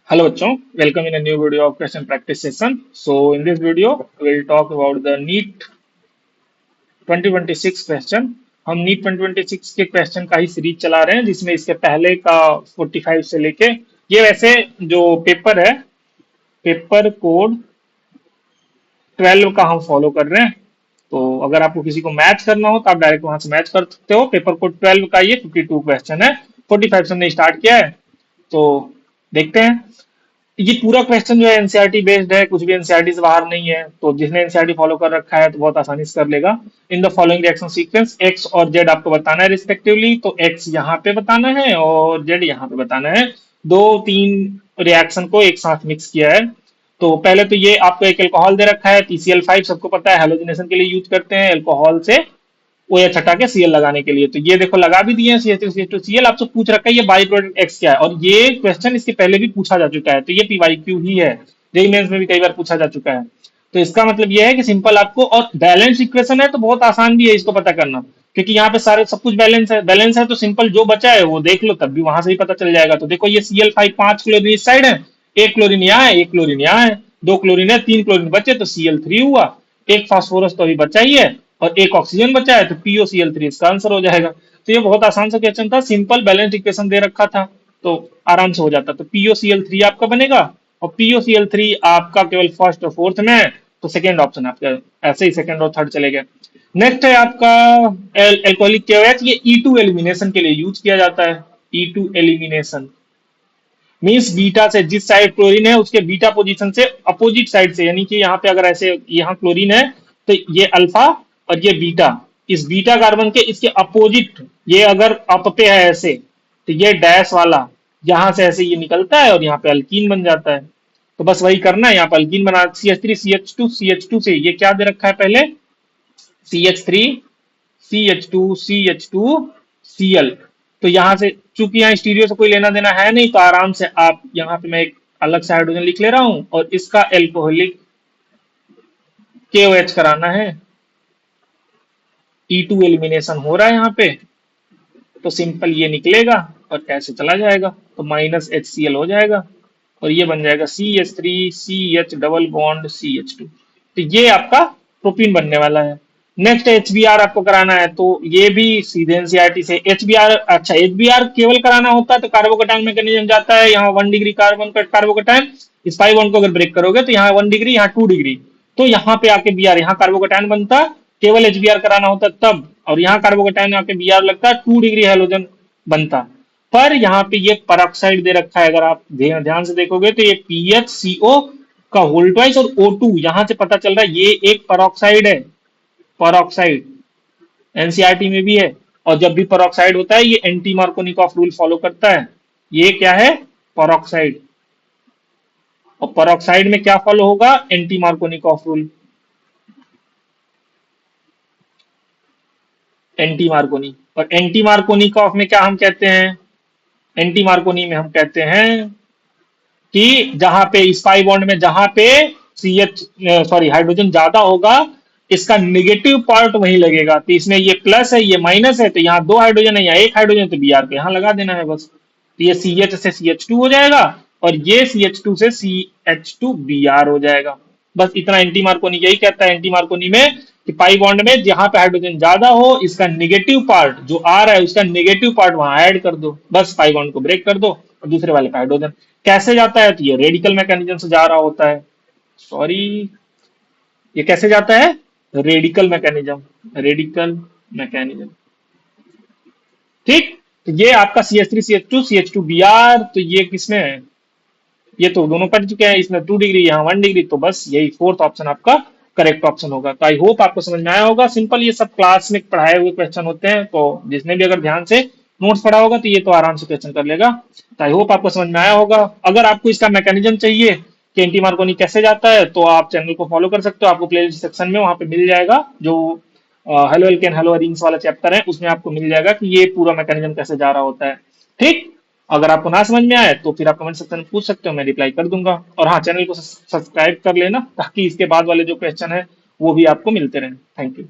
Hello बच्चों, welcome in a new video of question practice session. So in this video, we'll talk about the NEET 2026 question. हम NEET 2026 के question का ही series चला रहे हैं, जिसमें इसके पहले का 45 से लेके ये वैसे जो पेपर है, पेपर कोड 12 का हम फॉलो कर रहे हैं। तो अगर आपको किसी को मैच करना हो तो आप डायरेक्ट वहां से मैच कर सकते हो। पेपर कोड 12 का ये 52 क्वेश्चन है, 45 से हमने स्टार्ट किया है। तो देखते हैं। ये पूरा क्वेश्चन जो है एनसीईआरटी बेस्ड है, कुछ भी एनसीईआरटी से बाहर नहीं है। तो जिसने एनसीईआरटी फॉलो कर रखा है तो बहुत आसानी से कर लेगा। In the following reaction sequence x और जेड आपको बताना है रिस्पेक्टिवली। तो एक्स यहाँ पे बताना है और जेड यहाँ पे बताना है। दो तीन रिएक्शन को एक साथ मिक्स किया है। तो पहले तो ये आपको एक अल्कोहल दे रखा है, PCl5 सबको पता है, हेलोजिनेशन के लिए यूज करते हैं अल्कोहल से ओ एच हटा के सीएल लगाने के लिए। तो ये देखो लगा भी दिए हैं CH2CH2Cl। आपसे पूछ रखा है ये बाई प्रोडक्ट एक्स क्या है, और ये क्वेश्चन इसके पहले भी पूछा जा चुका है। तो ये PYQ ही है, जेईई मेंस में भी कई बार पूछा जा चुका है। तो इसका मतलब ये है कि सिंपल आपको, और बैलेंस इक्वेशन है तो बहुत आसान भी है इसको पता करना, क्योंकि यहाँ पे सारे सब कुछ बैलेंस है। बैलेंस है तो सिंपल जो बचा है वो देख लो, तब भी वहां से ही पता चल जाएगा। तो देखो ये Cl5 5 क्लोरीन इस साइड है, एक क्लोरीन यहाँ है, एक क्लोरीन यहाँ है, दो क्लोरीन है, तीन क्लोरीन बचे तो Cl3 हुआ, एक फास्फोरस तो अभी बचा ही है, और एक ऑक्सीजन बचा है तो POCl3 इसका आंसर हो जाएगा। तो ये बहुत आसान सा क्वेश्चन था, सिंपल बैलेंस इक्वेशन दे रखा था तो आराम से हो जाता। तो POCl3 आपका बनेगा, और POCl3 आपका केवल फर्स्ट और फोर्थ में है, तो सेकेंड ऑप्शन आपका ऐसे ही सेकेंड और थर्ड चले गए। नेक्स्ट है आपका एल्कोहलिक KOH। ये E2 एलिमिनेशन के लिए यूज किया जाता है। E2 एलिमिनेशन मीन्स बीटा से, जिस साइड क्लोरीन है उसके बीटा पोजीशन से अपोजिट साइड से, यानी कि यहाँ पे अगर ऐसे यहाँ क्लोरीन है तो ये अल्फा और ये बीटा, इस बीटा कार्बन के इसके अपोजिट, ये अगर अप पे है ऐसे तो ये डैश वाला यहाँ से ऐसे ये निकलता है और यहाँ पे अल्कीन बन जाता है। तो बस वही करना है, यहाँ पे अल्कीन बना CH3 CH2 CH2 से ये क्या दे रखा है पहले, CH3 CH2 CH2 Cl। तो यहां से चूंकि यहाँ स्टीरियो से कोई लेना देना है नहीं, तो आराम से आप यहाँ पे मैं एक अलग से हाइड्रोजन लिख ले रहा हूं, और इसका एल्कोहलिक KOH कराना है। E2 एलिमिनेशन हो रहा है यहाँ पे, तो सिंपल ये निकलेगा और ऐसे चला जाएगा, तो माइनस HCl हो जाएगा, और ये बन जाएगा CH3 CH double bond CH2। तो ये आपका प्रोपीन बनने वाला है। नेक्स्ट HBr आपको कराना है, तो ये भी सीधे एनसीईआरटी से HBr। अच्छा, HBr केवल कराना होता है तो कार्बोकैटायन मैकेनिज्म जाता है, यहाँ 1 डिग्री कार्बन का कार्बोकैटायन, इस पाई बॉन्ड को अगर ब्रेक करोगे तो यहाँ 1 डिग्री, यहाँ 2 डिग्री, तो यहाँ पे आके Br, यहाँ कार्बोकैटायन बनता, केवल HBr कराना होता तब, और यहाँ कार्बोकैटायन आके Br लगता, 2 डिग्री हेलोजन बनता। पर यहाँ पे ये परऑक्साइड दे रखा है, अगर आप ध्यान से देखोगे तो ये PHCO का होल ट्वाइस और O2, यहां से पता चल रहा है ये एक परऑक्साइड है। परऑक्साइड एनसीईआरटी में भी है, और जब भी परऑक्साइड होता है ये एंटी मार्कोनिकॉफ रूल फॉलो करता है। ये क्या है, परऑक्साइड। और परऑक्साइड में क्या फॉलो होगा, anti Markovnikov rule, anti Markovnikov. और एंटी मार्कोनिकॉफ में क्या हम कहते हैं, एंटी मार्कोनी में हम कहते हैं कि जहां पे इस पाई बॉन्ड में जहां पे CH सॉरी हाइड्रोजन ज्यादा होगा, इसका निगेटिव पार्ट वहीं लगेगा। तो इसमें ये प्लस है ये माइनस है, तो यहाँ दो हाइड्रोजन है, यहाँ एक हाइड्रोजन, तो Br को यहाँ लगा देना है बस। तो ये CH से CH2 हो जाएगा, और ये CH2 से CH2Br हो जाएगा। बस इतना एंटी मार्कोनी यही कहता है, एंटी मार्कोनी में कि पाई बॉन्ड में जहां पे हाइड्रोजन ज्यादा हो, इसका निगेटिव पार्ट जो आ रहा है उसका निगेटिव पार्ट वहां ऐड कर दो, बस पाई बॉन्ड को ब्रेक कर दो, और दूसरे वाले पे हाइड्रोजन। कैसे जाता है, तो ये रेडिकल मैकेनिज्म से जा रहा होता है। सॉरी, ये कैसे जाता है, रेडिकल मैकेनिज्म, रेडिकल मैकेनिज्म। ठीक, तो ये आपका CH3 CH2 CH2Br, तो ये किसमें है, ये तो दोनों पढ़ चुके हैं, इसमें 2 डिग्री यहाँ 1 डिग्री, तो बस यही फोर्थ ऑप्शन आपका करेक्ट ऑप्शन होगा। तो आई होप आपको समझ में आया होगा। सिंपल ये सब क्लास में पढ़ाए हुए क्वेश्चन होते हैं, तो जिसने भी अगर ध्यान से नोट्स पढ़ा होगा तो ये तो आराम से क्वेश्चन कर लेगा। तो आई होप आपको समझ में आया होगा। अगर आपको इसका मैकेनिज्म चाहिए कि एंटी मार्कोनी कैसे जाता है, तो आप चैनल को फॉलो कर सकते हो, आपको प्लेलिस्ट सेक्शन में वहां पे मिल जाएगा, जो हेलो एल्केन हेलो अरीन्स वाला चैप्टर है उसमें आपको मिल जाएगा कि ये पूरा मैकेनिज्म कैसे जा रहा होता है। ठीक, अगर आपको ना समझ में आए तो फिर आप कमेंट सेक्शन में पूछ सकते हो, मैं रिप्लाई कर दूंगा। और हाँ, चैनल को सब्सक्राइब कर लेना ताकि इसके बाद वाले जो क्वेश्चन है वो भी आपको मिलते रहें। Thank you.